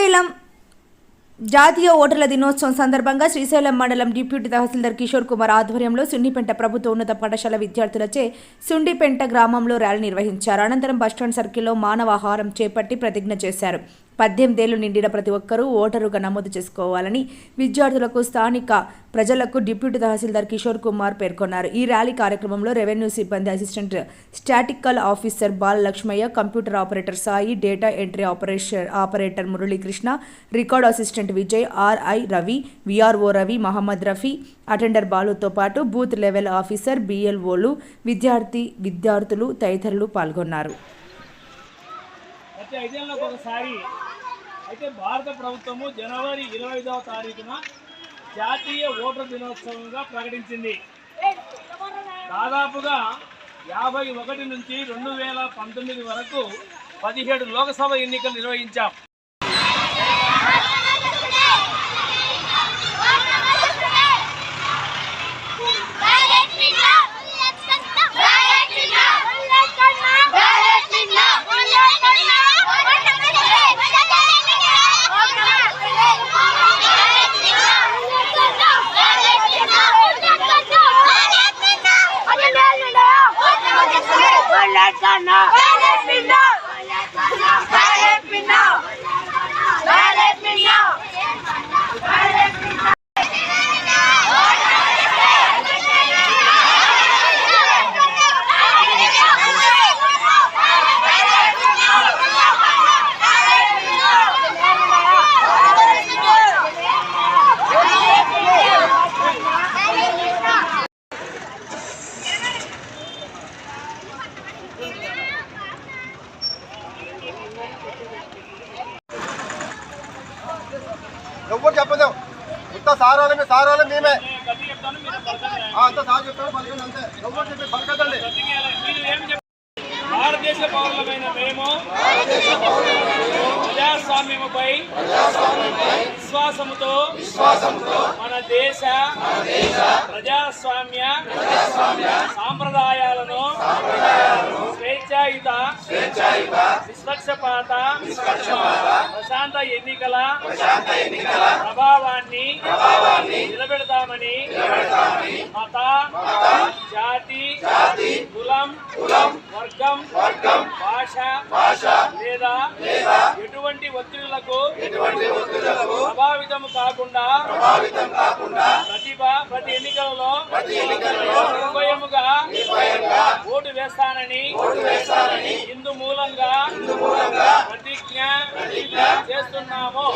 శ్రీశైలం జాతీయ ఓటర్ల దినోత్సవం సందర్భంగా శ్రీశైలం మండలం డిప్యూటీ తహసీల్దార్ కిషోర్ కుమార్ ఆధ్వర్యంలో సుండిపెంట ప్రభుత్వ ఉన్నత పాఠశాల విద్యార్థులచే సుండిపెంట గ్రామంలో ర్యాలీ నిర్వహించారు. అనంతరం బస్టాండ్ సర్కిల్లో మానవాహారం చేపట్టి ప్రతిజ్ఞ చేశారు. 18 ఏళ్లు నిండిన ప్రతి ఒక్కరూ ఓటరుగా నమోదు చేసుకోవాలని విద్యార్థులకు, స్థానిక ప్రజలకు డిప్యూటీ తహసీల్దార్ కిషోర్ కుమార్ పేర్కొన్నారు. ఈ ర్యాలీ కార్యక్రమంలో రెవెన్యూ సిబ్బంది, assistant statistical officer Bala Lakshmaiah, computer operator Sai, data entry operator Muralikrishna, record assistant Vijay, RI Ravi, VRO Ravi, Mohammed Rafi, attender బాలుతో పాటు బూత్ లెవెల్ ఆఫీసర్, బిఎల్ఓలు, విద్యార్థులు తదితరులు పాల్గొన్నారు. అయితే భారత ప్రభుత్వము జనవరి 25వ తారీఖున జాతీయ ఓటర్ దినోత్సవంగా ప్రకటించింది. దాదాపుగా 51 నుంచి 2019 వరకు 17 లోక్సభ ఎన్నికలు నిర్వహించాం. ఎవరు చెప్పలేవు. ఇంత సారాలే మేమే అంత సార్ చెప్తాడు పలికండి అంతే. ఎవరు చెప్పి పలకదండి. భారతదేశ పౌరులమైన మేము ప్రజాస్వామ్యముపై విశ్వాసముతో మన దేశ ప్రజాస్వామ్య సాంప్రదాయాలను స్వేచ్ఛాయుత, నిష్పక్షపాత, ప్రశాంత ఎన్నికల ప్రభావాన్ని నిలబెడతామని మత, జాతి, కులం, వర్గం, భాష లేదా ఎటువంటి ఒత్తిళ్లకు ప్రభావితం కాకుండా ప్రతి ఎన్నికలలో నిర్భయముగా ఓటు వేస్తానని ఇందు మూలంగా ప్రతిజ్ఞ చేస్తున్నాము.